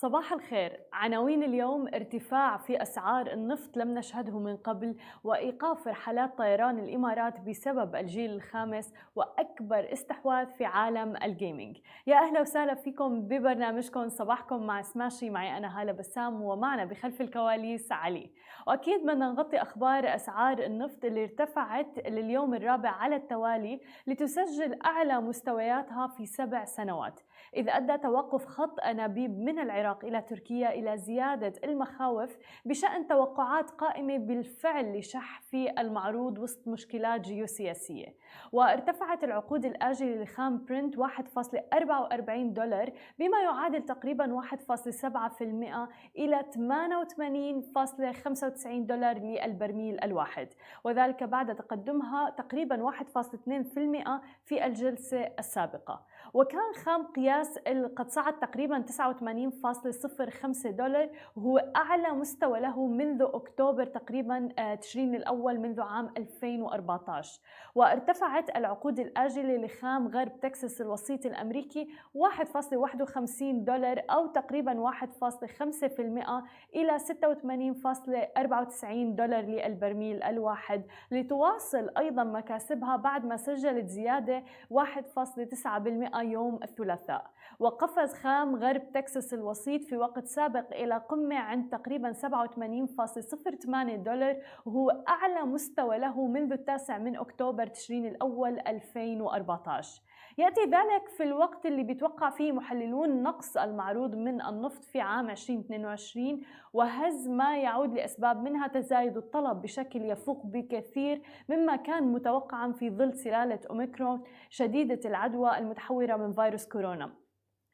صباح الخير. عناوين اليوم: ارتفاع في أسعار النفط لم نشهده من قبل، وإيقاف رحلات طيران الإمارات بسبب الجيل الخامس، وأكبر استحواذ في عالم الجيمنج. يا أهلا وسهلا فيكم ببرنامجكم صباحكم مع سماشي. معي أنا هالة بسام، ومعنا بخلف الكواليس علي. وأكيد بدنا نغطي أخبار أسعار النفط اللي ارتفعت لليوم الرابع على التوالي لتسجل أعلى مستوياتها في 7 سنوات، إذ أدى توقف خط أنابيب من العراق إلى تركيا إلى زيادة المخاوف بشأن توقعات قائمة بالفعل لشح في المعروض وسط مشكلات جيوسياسية. وارتفعت العقود الآجلة لخام برنت 1.44 دولار بما يعادل تقريبا 1.7% إلى 88.95 دولار للبرميل الواحد، وذلك بعد تقدمها تقريبا 1.2% في الجلسة السابقة. وكان خام قياس قد صعد تقريبا 89.05 دولار، وهو أعلى مستوى له منذ أكتوبر تقريبا تشرين الأول منذ عام 2014. وارتفعت العقود الآجلة لخام غرب تكساس الوسيط الأمريكي 1.51 دولار أو تقريبا 1.5% إلى 86.94 دولار للبرميل الواحد، لتواصل أيضا مكاسبها بعد ما سجلت زيادة 1.9% يوم الثلاثاء. وقفز خام غرب تكساس الوسيط في وقت سابق إلى قمة عند تقريبا 87.08 دولار، وهو أعلى مستوى له منذ 9 من أكتوبر تشرين الأول 2014. يأتي ذلك في الوقت اللي بيتوقع فيه محللون نقص المعروض من النفط في عام 2022، وهز ما يعود لأسباب منها تزايد الطلب بشكل يفوق بكثير مما كان متوقعا في ظل سلالة أوميكرون شديدة العدوى المتحورة من فيروس كورونا،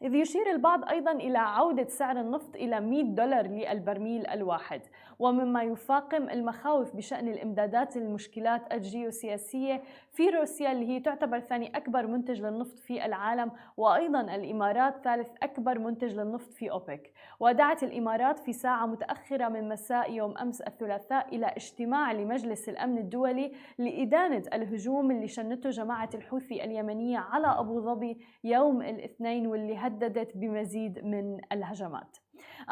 إذ يشير البعض أيضا إلى عودة سعر النفط إلى 100 دولار للبرميل الواحد، ومما يفاقم المخاوف بشأن الإمدادات المشكلات الجيوسياسية في روسيا اللي هي تعتبر ثاني أكبر منتج للنفط في العالم، وأيضا الإمارات ثالث أكبر منتج للنفط في أوبك. ودعت الإمارات في ساعة متأخرة من مساء يوم أمس الثلاثاء إلى اجتماع لمجلس الأمن الدولي لإدانة الهجوم اللي شنته جماعة الحوثي اليمنية على أبو ظبي يوم الاثنين، واللي هددت بمزيد من الهجمات.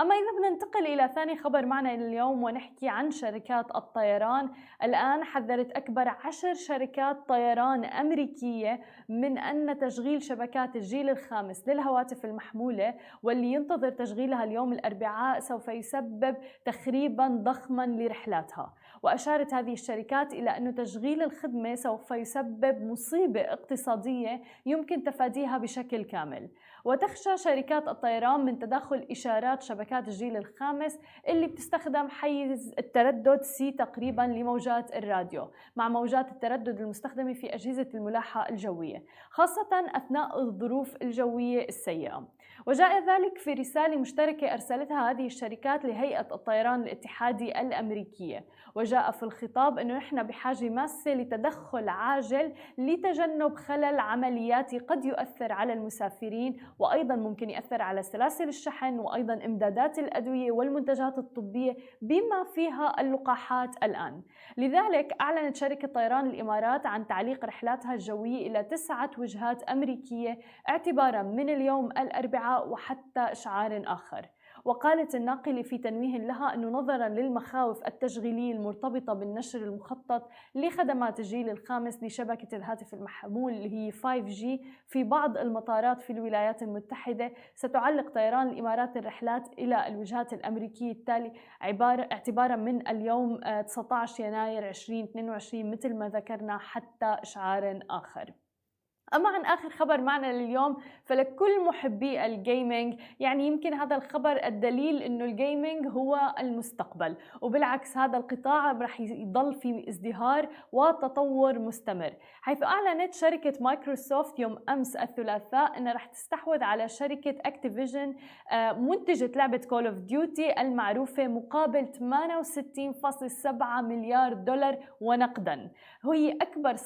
أما إذا بدنا ننتقل إلى ثاني خبر معنا اليوم ونحكي عن شركات الطيران، الآن حذرت أكبر 10 شركات طيران أمريكية من أن تشغيل شبكات الجيل الخامس للهواتف المحمولة واللي ينتظر تشغيلها اليوم الأربعاء سوف يسبب تخريبا ضخما لرحلاتها. وأشارت هذه الشركات إلى أن تشغيل الخدمة سوف يسبب مصيبة اقتصادية يمكن تفاديها بشكل كامل. وتخشى شركات الطيران من تداخل إشارات شبكات الجيل الخامس اللي بتستخدم حيز التردد سي تقريبا لموجات الراديو مع موجات التردد المستخدمة في أجهزة الملاحة الجوية، خاصة أثناء الظروف الجوية السيئة. وجاء ذلك في رسالة مشتركة أرسلتها هذه الشركات لهيئة الطيران الاتحادي الأمريكية، وجاء في الخطاب أنه نحن بحاجة ماسة لتدخل عاجل لتجنب خلل عملياتي قد يؤثر على المسافرين، وأيضا ممكن يؤثر على سلاسل الشحن وأيضا إمدادات الأدوية والمنتجات الطبية بما فيها اللقاحات الآن. لذلك أعلنت شركة طيران الإمارات عن تعليق رحلاتها الجوية إلى 9 وجهات أمريكية اعتبارا من اليوم الأربعاء وحتى إشعار آخر. وقالت الناقلة في تنويه لها أنه نظرا للمخاوف التشغيلية المرتبطة بالنشر المخطط لخدمات الجيل الخامس لشبكة الهاتف المحمول اللي هي 5G في بعض المطارات في الولايات المتحدة، ستعلق طيران الإمارات الرحلات إلى الوجهات الأمريكية التالي اعتبارا من اليوم 19 يناير 2022 مثل ما ذكرنا حتى إشعار آخر. أما عن آخر خبر معنا لليوم، فلكل محبي الجيمنج يعني يمكن هذا الخبر الدليل إنه الجيمنج هو المستقبل، وبالعكس هذا القطاع رح يضل في ازدهار وتطور مستمر، حيث أعلنت شركة مايكروسوفت يوم أمس الثلاثاء أنها رح تستحوذ على شركة أكتيفيجن منتجة لعبة كول أوف ديوتي المعروفة مقابل 68.7 مليار دولار ونقدا. هي أكبر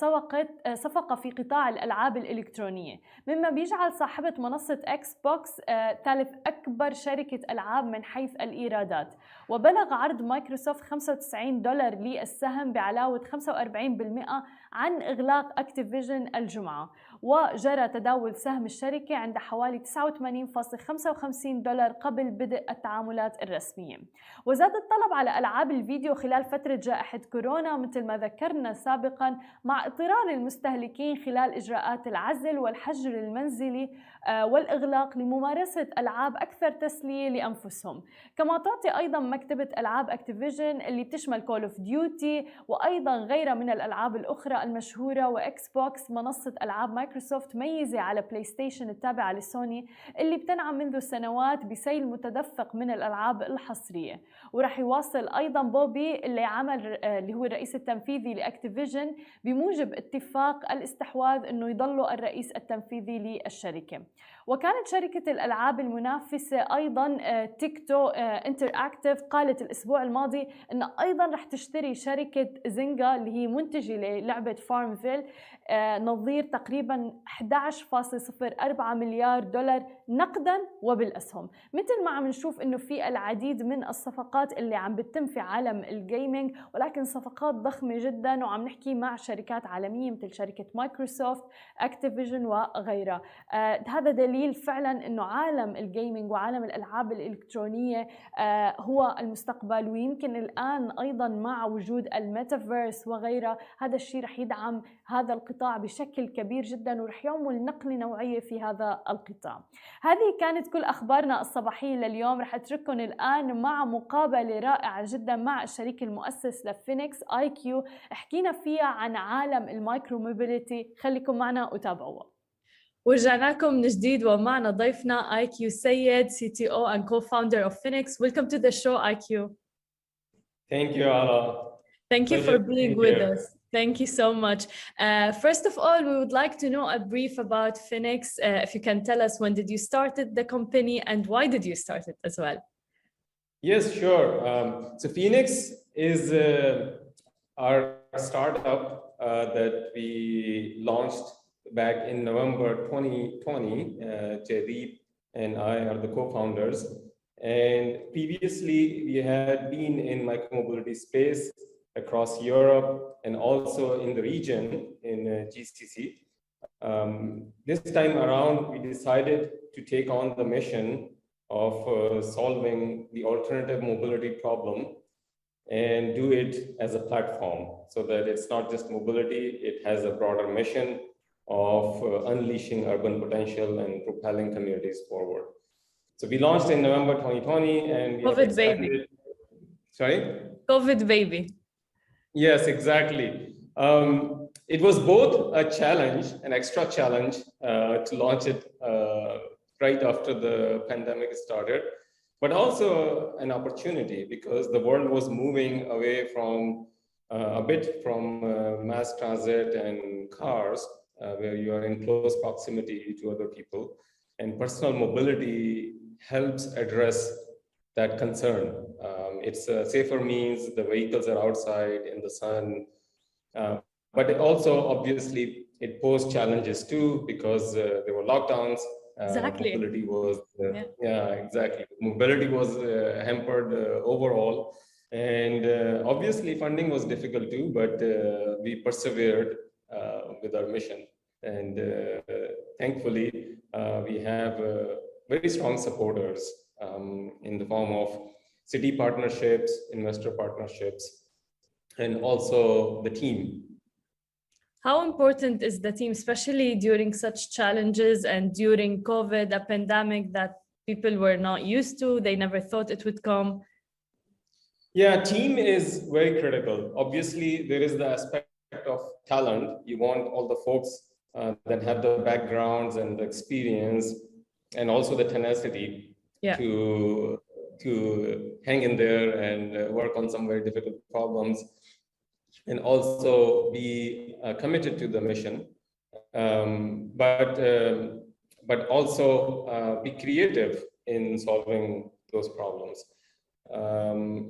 صفقة في قطاع الألعاب الألعاب الإلكترونية، مما بيجعل صاحبة منصة إكس بوكس ثالث أكبر شركة ألعاب من حيث الإيرادات. وبلغ عرض مايكروسوفت $95 للسهم بعلاوة 45% عن إغلاق أكتيفيجن الجمعة، وجرى تداول سهم الشركة عند حوالي $89.55 قبل بدء التعاملات الرسمية. وزاد الطلب على ألعاب الفيديو خلال فترة جائحة كورونا مثل ما ذكرنا سابقا، مع اضطرار المستهلكين خلال إجراءات العزل والحجر المنزلي والإغلاق لممارسة ألعاب أكثر تسلية لأنفسهم. كما تعطي أيضا مكتبة ألعاب أكتيفيجن اللي بتشمل كول اوف ديوتي وأيضا غيرها من الألعاب الأخرى المشهورة وإكس بوكس منصة ألعاب مايكروسوفت ميزة على بلاي ستيشن التابعة لسوني اللي بتنعم منذ سنوات بسيل متدفق من الألعاب الحصرية. ورح يواصل أيضا بوبي اللي هو الرئيس التنفيذي لأكتيفيجن بموجب اتفاق الاستحواذ أنه يضل الرئيس التنفيذي للشركة. وكانت شركة الألعاب المنافسة أيضا تيكتو انتراكتيف قالت الأسبوع الماضي أن أيضا رح تشتري شركة زينجا اللي هي منتجة للعبة فارمفيل نظير تقريبا $11.04 مليار نقدا وبالأسهم. مثل ما عم نشوف أنه في العديد من الصفقات اللي عم بتتم في عالم الجيمنج، ولكن صفقات ضخمة جدا، وعم نحكي مع شركات عالمية مثل شركة مايكروسوفت، أكتيفيجن وغيرها. هذا دليل فعلا أنه عالم الجيمنج وعالم الألعاب الإلكترونية هو المستقبل. ويمكن الآن أيضا مع وجود الميتافيرس وغيرها هذا الشيء رح يدعم هذا القطاع بشكل كبير جدا ورح يعمل نقلة نوعية في هذا القطاع. هذه كانت كل أخبارنا الصباحية لليوم. رح أترككم الآن مع مقابلة رائعة جدا مع الشريك المؤسس لفينيكس آي كيو، حكينا فيها عن عالم المايكرو موبيليتي. خليكم معنا وتابعوها. ورجعنا لكم من جديد ومعنا ضيفنا IQ سيد CTO and co-founder of Phoenix. Welcome to the show, IQ. Thank you, Ala. Thank you for being with us. Thank you so much. First of all, we would like to know a brief about Phoenix. If you can tell us, when did you started the company and why did you start it as well? Yes, sure. So Phoenix is our startup that we launched back in November 2020. Jaideep and I are the co-founders. And previously, we had been in micromobility space across Europe and also in the region in GCC. This time around, we decided to take on the mission of solving the alternative mobility problem and do it as a platform so that it's not just mobility, it has a broader mission of unleashing urban potential and propelling communities forward. So we launched in November 2020 and we COVID baby. Sorry? COVID baby. Yes, exactly. It was both a challenge, an extra challenge to launch it right after the pandemic started, but also an opportunity because the world was moving away from a bit from mass transit and cars where you are in close proximity to other people, and personal mobility helps address that concern. It's a safer means, the vehicles are outside in the sun, but it also obviously it posed challenges too because there were lockdowns. Exactly. Mobility was, exactly. Mobility was hampered overall. And obviously funding was difficult too, but we persevered with our mission. And thankfully, we have very strong supporters in the form of city partnerships, investor partnerships, and also the team. How important is the team, especially during such challenges and during COVID, a pandemic that people were not used to, they never thought it would come? Yeah, team is very critical. Obviously, there is the aspect of talent. You want all the folks that have the backgrounds and the experience and also the tenacity to hang in there and work on some very difficult problems and also be committed to the mission, but also be creative in solving those problems.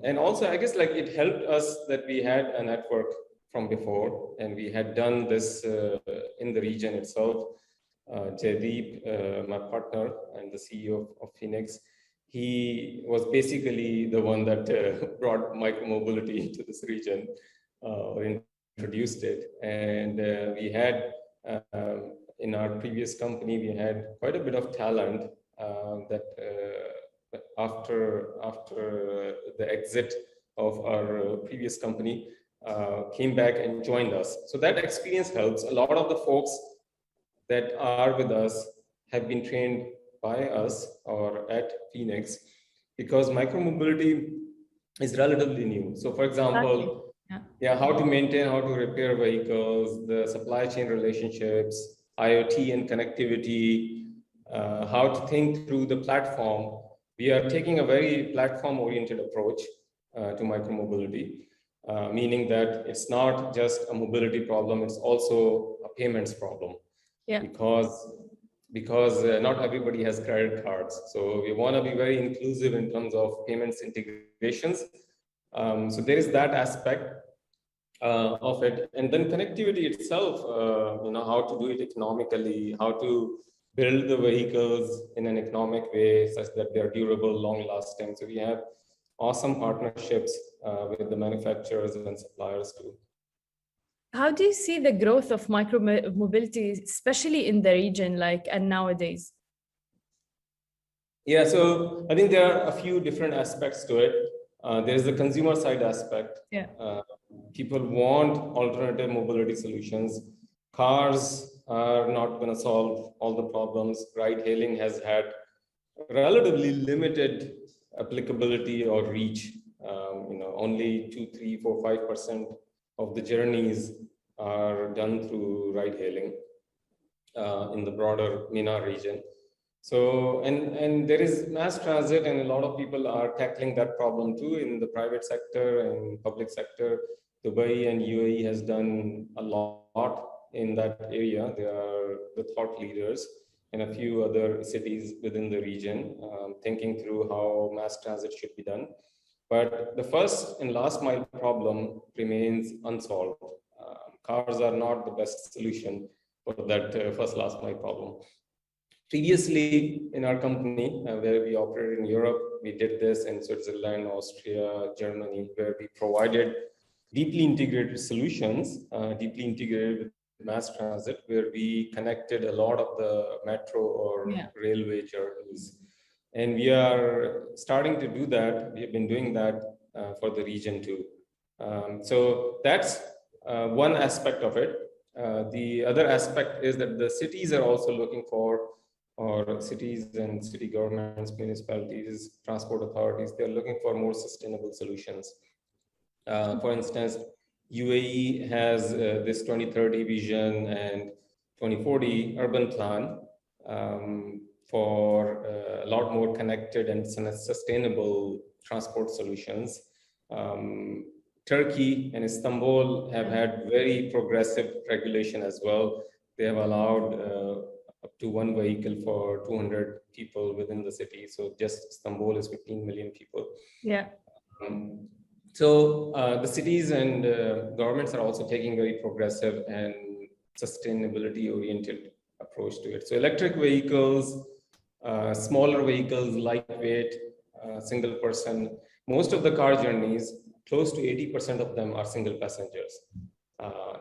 And also, I guess, like it helped us that we had a network from before, and we had done this in the region itself. Jaideep, my partner and the CEO of Phoenix, he was basically the one that brought micromobility to this region, or introduced it. And we had, in our previous company, we had quite a bit of talent that after the exit of our previous company, came back and joined us. So that experience helps. A lot of the folks that are with us have been trained by us or at Phoenix, because micromobility is relatively new. So for example, how to maintain, how to repair vehicles, the supply chain relationships, IoT and connectivity, how to think through the platform. We are taking a very platform-oriented approach to micromobility, meaning that it's not just a mobility problem, it's also a payments problem. Because not everybody has credit cards. So we want to be very inclusive in terms of payments integrations. So there is that aspect of it. And then connectivity itself, how to do it economically, how to build the vehicles in an economic way such that they're durable, long lasting. So we have awesome partnerships with the manufacturers and suppliers too. How do you see the growth of micromobility, especially in the region, and nowadays? Yeah, so I think there are a few different aspects to it. There's the consumer side aspect. People want alternative mobility solutions. Cars are not going to solve all the problems. Ride hailing has had relatively limited applicability or reach. Only 2, 3, 4, 5% of the journeys are done through ride hailing in the broader MENA region. So, and there is mass transit, and a lot of people are tackling that problem too in the private sector and public sector. Dubai and UAE has done a lot in that area. They are the thought leaders, and a few other cities within the region thinking through how mass transit should be done. But the first and last mile problem remains unsolved. Cars are not the best solution for that first last mile problem. Previously, in our company, where we operated in Europe, we did this in Switzerland, Austria, Germany, where we provided deeply integrated solutions, deeply integrated with mass transit, where we connected a lot of the metro or railway journeys. And we are starting to do that. We have been doing that for the region too. So that's one aspect of it. The other aspect is that the cities are also looking for, or cities and city governments, municipalities, transport authorities, they're looking for more sustainable solutions. For instance, UAE has this 2030 vision and 2040 urban plan for a lot more connected and sustainable transport solutions. Turkey and Istanbul have had very progressive regulation as well. They have allowed up to one vehicle for 200 people within the city. So just Istanbul is 15 million people. So the cities and governments are also taking very progressive and sustainability oriented approach to it. So electric vehicles, smaller vehicles, lightweight, single person, most of the car journeys, close to 80% of them are single passengers.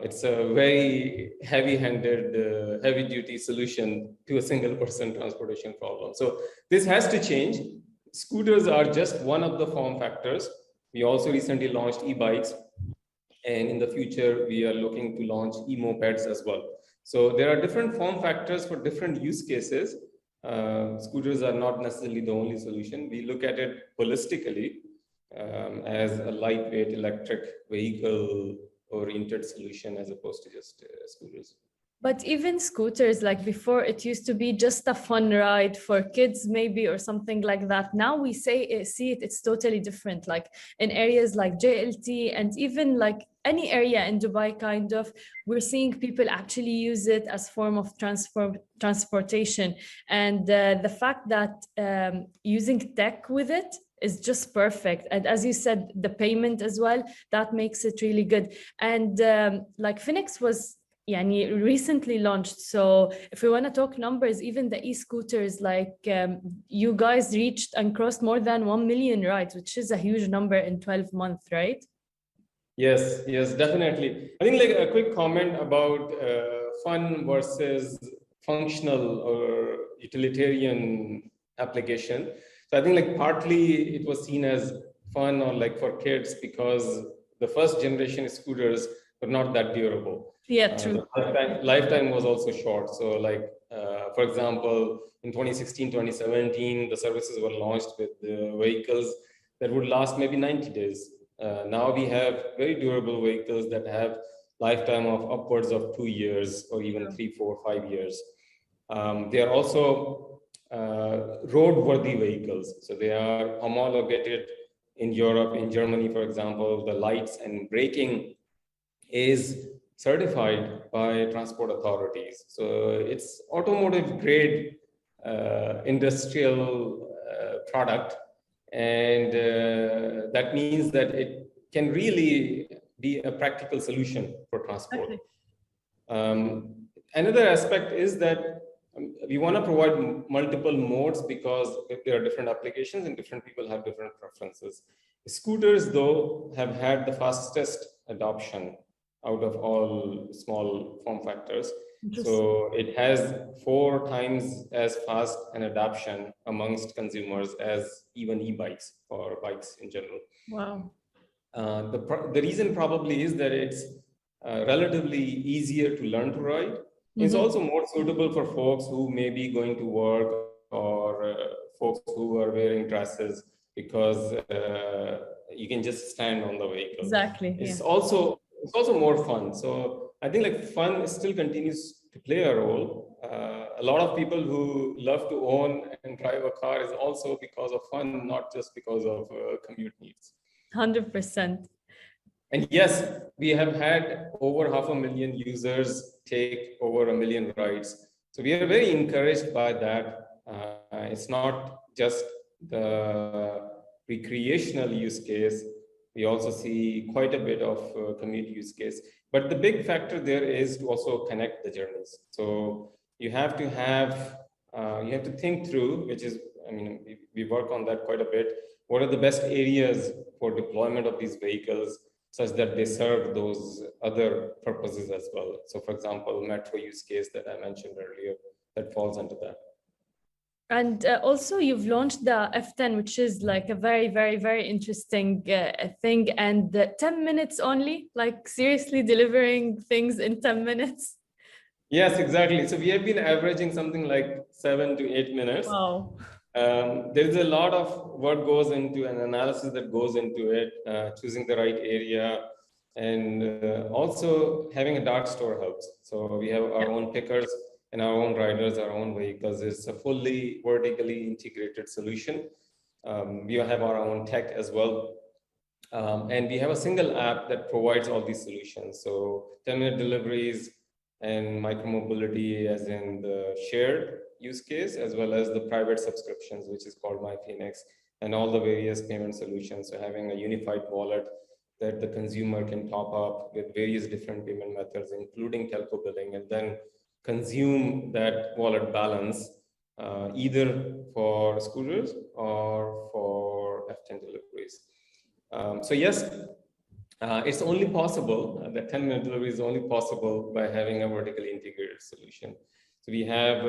It's a very heavy-handed, heavy-duty solution to a single person transportation problem. So this has to change. Scooters are just one of the form factors. We also recently launched e-bikes, and in the future, we are looking to launch e-mopeds as well. So there are different form factors for different use cases. Scooters are not necessarily the only solution. We look at it holistically as a lightweight electric vehicle oriented solution as opposed to just scooters. But even scooters, like before, it used to be just a fun ride for kids maybe or something like that. Now we see it's totally different, like in areas like JLT and even like any area in Dubai kind of, we're seeing people actually use it as form of transportation. And the fact that using tech with it is just perfect. And as you said, the payment as well, that makes it really good. And like Phoenix was recently launched. So if we want to talk numbers, even the e-scooters, like you guys reached and crossed more than 1 million rides, which is a huge number in 12 months, right? Yes, definitely. I think like a quick comment about fun versus functional or utilitarian application. So I think like partly it was seen as fun or like for kids because the first generation scooters were not that durable. Yeah, true. Lifetime was also short. So like, for example, in 2016, 2017, the services were launched with the vehicles that would last maybe 90 days. Now we have very durable vehicles that have lifetime of upwards of 2 years or even 3, 4, 5 years. They are also roadworthy vehicles. So they are homologated in Europe, in Germany, for example, the lights and braking is certified by transport authorities. So it's automotive grade industrial product. And that means that it can really be a practical solution for transport. Okay. Another aspect is that we want to provide multiple modes because there are different applications and different people have different preferences. Scooters, though, have had the fastest adoption out of all small form factors. So it has 4 times as fast an adoption amongst consumers as even e-bikes or bikes in general. Wow. The reason probably is that it's relatively easier to learn to ride. It's also more suitable for folks who may be going to work or folks who are wearing dresses because you can just stand on the vehicle. Exactly. It's also more fun. So I think like fun still continues to play a role. A lot of people who love to own and drive a car is also because of fun, not just because of commute needs. 100%. And yes, we have had over 500,000 users take over 1 million rides. So we are very encouraged by that. It's not just the recreational use case. We also see quite a bit of commute use case. But the big factor there is to also connect the journeys. So you have to think through, which is, I mean, we work on that quite a bit. What are the best areas for deployment of these vehicles such that they serve those other purposes as well? So for example, metro use case that I mentioned earlier, that falls into that. And also you've launched the F10, which is like a very, very, very interesting thing. And 10 minutes only, like seriously delivering things in 10 minutes. Yes, exactly. So we have been averaging something like 7 to 8 minutes. Wow. There's a lot of work goes into an analysis that goes into it, choosing the right area, and also having a dark store helps. So we have our own pickers and our own riders, our own vehicles. It's a fully vertically integrated solution. We have our own tech as well. And we have a single app that provides all these solutions. So 10-minute deliveries and micromobility as in the shared use case, as well as the private subscriptions, which is called My Phoenix, and all the various payment solutions. So having a unified wallet that the consumer can top up with various different payment methods, including telco billing, and then consume that wallet balance either for scooters or for F10 deliveries. So yes, it's only possible, that 10-minute delivery is only possible by having a vertically integrated solution. So we have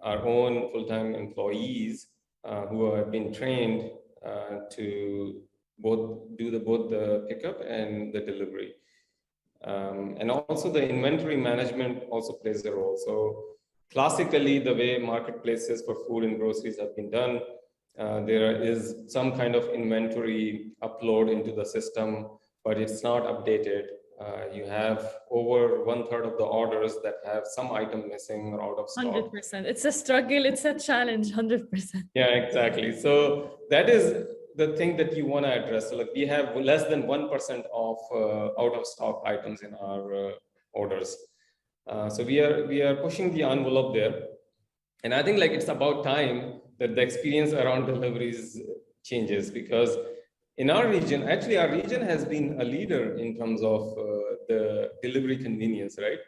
our own full-time employees who have been trained to both do both the pickup and the delivery. And also the inventory management also plays a role. So classically, the way marketplaces for food and groceries have been done, there is some kind of inventory upload into the system, but it's not updated. You have over 1/3 of the orders that have some item missing or out of stock. 100%. It's a struggle. It's a challenge. 100%. Yeah, exactly. So that is the thing that you want to address. So like we have less than 1% of out of stock items in our orders. So we are pushing the envelope there, and I think like it's about time that the experience around deliveries changes, because in our region, actually our region has been a leader in terms of the delivery convenience, right?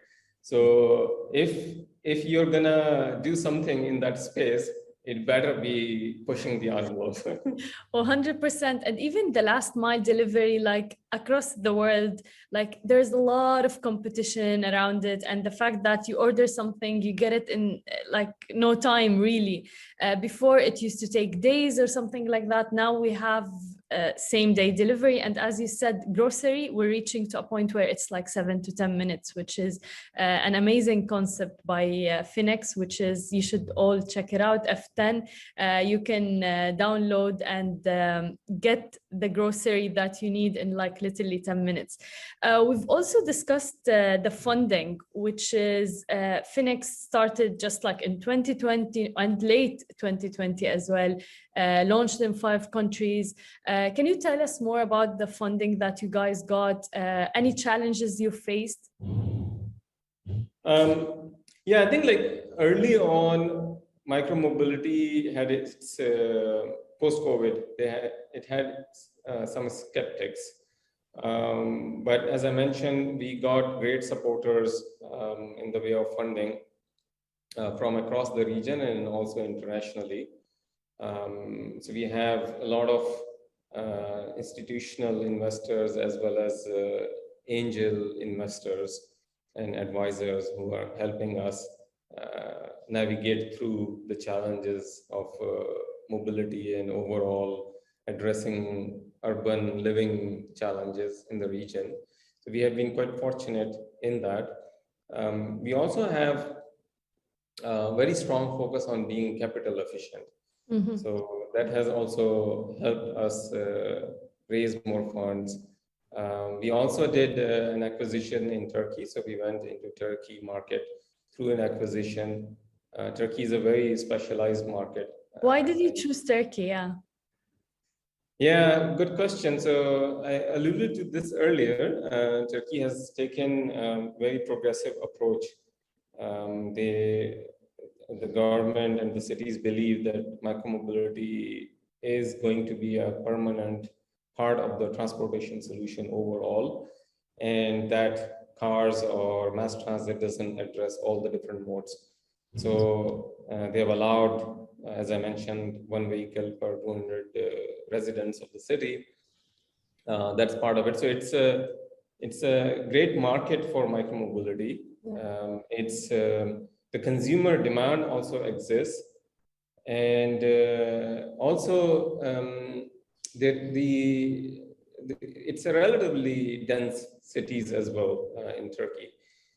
So if you're gonna do something in that space, it better be pushing the envelope. 100%. And even the last mile delivery, like across the world, like there's a lot of competition around it. And the fact that you order something, you get it in like no time, really. Before it used to take days or something like that. Now we have same day delivery. And as you said, grocery, we're reaching to a point where it's like 7 to 10 minutes, which is an amazing concept by Phoenix, which is, you should all check it out, F10. You can download and get the grocery that you need in like literally 10 minutes. We've also discussed the funding, which is Phoenix started just like in 2020 and late 2020 as well, launched in 5 countries. Can you tell us more about the funding that you guys got? Any challenges you faced? Yeah, I think like early on, micromobility had its post-COVID. It had some skeptics, but as I mentioned, we got great supporters in the way of funding from across the region and also internationally. So we have a lot of institutional investors as well as angel investors and advisors who are helping us navigate through the challenges of mobility and overall addressing urban living challenges in the region. So we have been quite fortunate in that. We also have a very strong focus on being capital efficient. Mm-hmm. So that has also helped us raise more funds. We also did an acquisition in Turkey. So we went into Turkey market through an acquisition. Turkey is a very specialized market. Why did you choose Turkey? Yeah, good question. So I alluded to this earlier. Turkey has taken a very progressive approach. The government and the cities believe that micromobility is going to be a permanent part of the transportation solution overall, and that cars or mass transit doesn't address all the different modes. So they have allowed, as I mentioned, 1 vehicle per 200 residents of the city. That's part of it. So it's a great market for micromobility. The consumer demand also exists, and also it's a relatively dense cities as well in Turkey.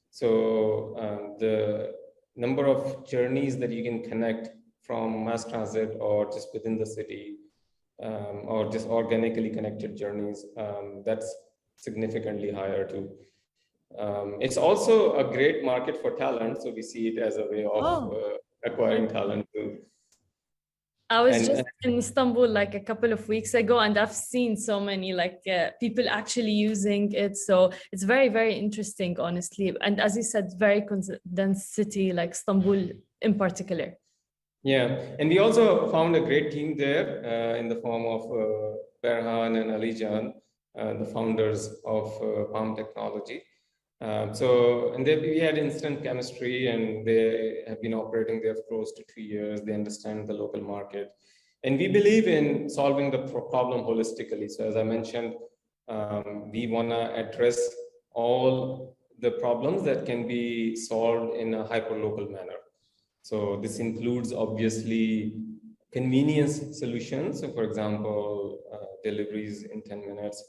So the number of journeys that you can connect from mass transit or just within the city or just organically connected journeys, that's significantly higher too. It's also a great market for talent, so we see it as a way of acquiring talent too. I was just in Istanbul like a couple of weeks ago, and I've seen so many like people actually using it. So it's very, very interesting, honestly. And as you said, very dense city like Istanbul in particular. Yeah, and we also found a great team there in the form of Berhan and Alijan, the founders of Palm Technology. And we had instant chemistry, and they have been operating there for close to 2 years. They understand the local market. And we believe in solving the problem holistically. So as I mentioned, we want to address all the problems that can be solved in a hyper-local manner. So this includes obviously convenience solutions. So for example, deliveries in 10 minutes.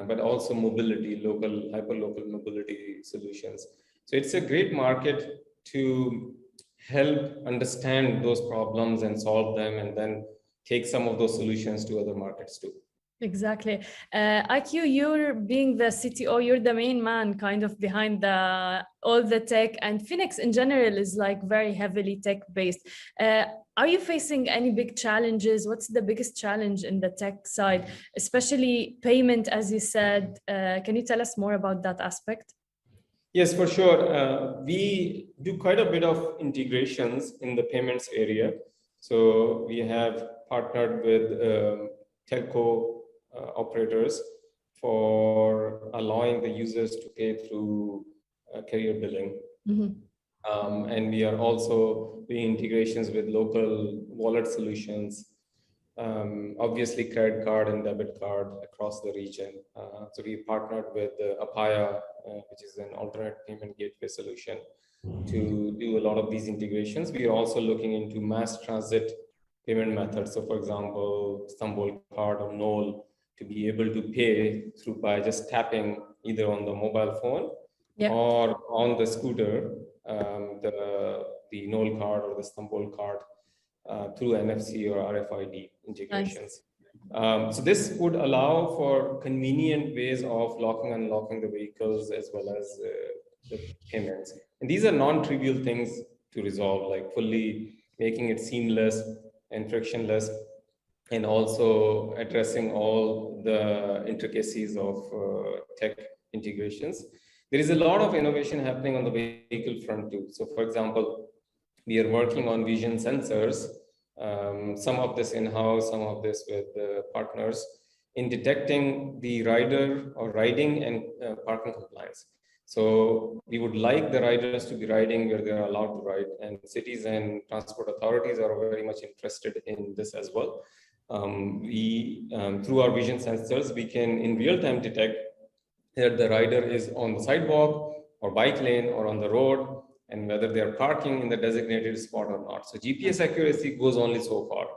But also mobility, hyper-local mobility solutions. So it's a great market to help understand those problems and solve them, and then take some of those solutions to other markets too. Exactly. IQ, you're being the CTO, you're the main man kind of behind all the tech, and Phoenix in general is like very heavily tech-based. Are you facing any big challenges? What's the biggest challenge in the tech side, especially payment, as you said? Can you tell us more about that aspect? Yes, for sure. We do quite a bit of integrations in the payments area. So we have partnered with telco operators for allowing the users to pay through carrier billing. And we are also doing integrations with local wallet solutions, obviously credit card and debit card across the region. So we partnered with Apaya, which is an alternate payment gateway solution, to do a lot of these integrations. We are also looking into mass transit payment methods. So for example, Istanbul card or NOL, to be able to pay through by just tapping either on the mobile phone or on the scooter, the NOL card or the Istanbul card through NFC or RFID integrations. Nice. So this would allow for convenient ways of locking and unlocking the vehicles as well as the payments. And these are non-trivial things to resolve, like fully making it seamless and frictionless, and also addressing all the intricacies of tech integrations. There is a lot of innovation happening on the vehicle front too. So for example, we are working on vision sensors, some of this in-house, some of this with partners, in detecting the rider or riding and parking compliance. So we would like the riders to be riding where they are allowed to ride, and cities and transport authorities are very much interested in this as well. Through our vision sensors, we can in real time detect that the rider is on the sidewalk or bike lane or on the road, and whether they are parking in the designated spot or not. So GPS accuracy goes only so far.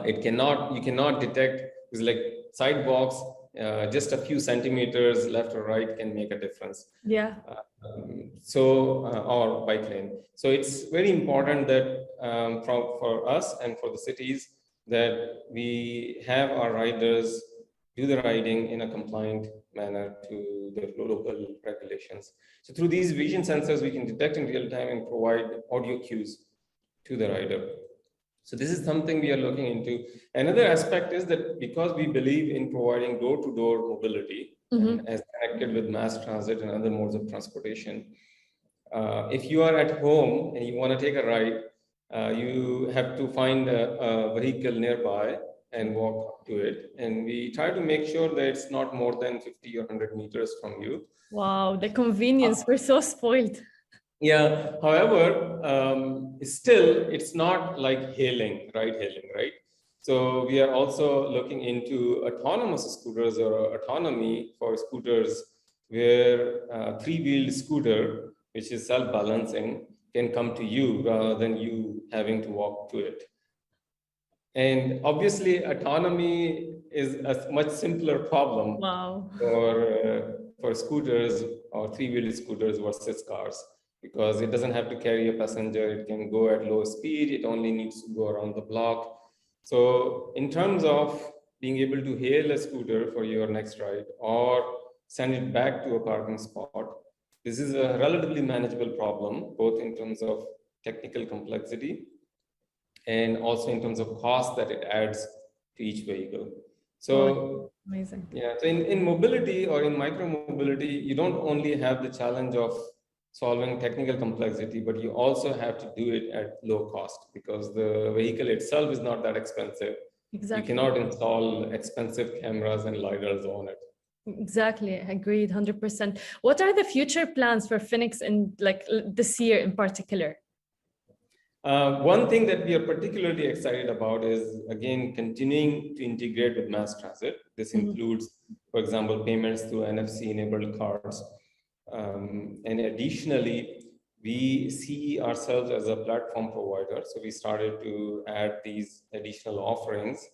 You cannot detect, it's like sidewalks, just a few centimeters left or right can make a difference. Or bike lane. So it's very important that for us and for the cities that we have our riders do the riding in a compliant manner to the local regulations. So through these vision sensors, we can detect in real time and provide audio cues to the rider. So this is something we are looking into. Another aspect is that because we believe in providing door-to-door mobility as connected with mass transit and other modes of transportation, if you are at home and you want to take a ride, you have to find a vehicle nearby and walk to it. And we try to make sure that it's not more than 50 or 100 meters from you. Wow, the convenience, we're so spoiled. Yeah, however, still, it's not like ride hailing, right? So we are also looking into autonomous scooters or autonomy for scooters where three-wheeled scooter, which is self-balancing, can come to you rather than you having to walk to it. And obviously, autonomy is a much simpler problem for scooters or three-wheeled scooters versus cars, because it doesn't have to carry a passenger. It can go at low speed. It only needs to go around the block. So in terms of being able to hail a scooter for your next ride or send it back to a parking spot, this is a relatively manageable problem, both in terms of technical complexity and also in terms of cost that it adds to each vehicle. So, amazing. Yeah, so in mobility or in micro-mobility, you don't only have the challenge of solving technical complexity, but you also have to do it at low cost because the vehicle itself is not that expensive. Exactly. You cannot install expensive cameras and lidars on it. Exactly, agreed, 100%. What are the future plans for Phoenix in this year in particular? One thing that we are particularly excited about is, again, continuing to integrate with mass transit. This includes, for example, payments through NFC-enabled cards. And additionally, we see ourselves as a platform provider. So we started to add these additional offerings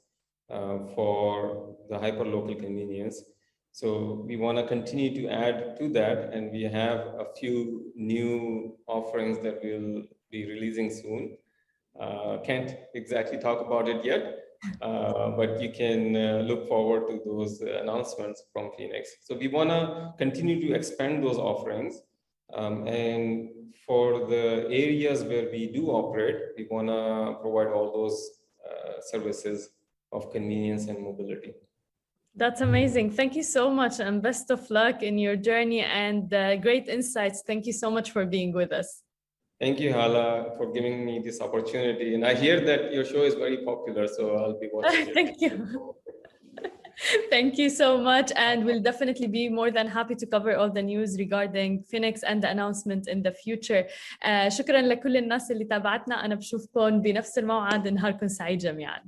for the hyperlocal convenience. So we want to continue to add to that, and we have a few new offerings that we'll be releasing soon. Can't exactly talk about it yet, but you can look forward to those announcements from Phoenix. So we want to continue to expand those offerings. And for the areas where we do operate, we want to provide all those services of convenience and mobility. That's amazing. Thank you so much, and best of luck in your journey and great insights. Thank you so much for being with us. Thank you, Hala, for giving me this opportunity. And I hear that your show is very popular, so I'll be watching it. Thank you. Thank you so much, and we'll definitely be more than happy to cover all the news regarding Phoenix and the announcement in the future. شكرا لكل الناس اللي تابعتنا. أنا بشوفكم بنفس الموعد. نهاركم سعيد جميعا.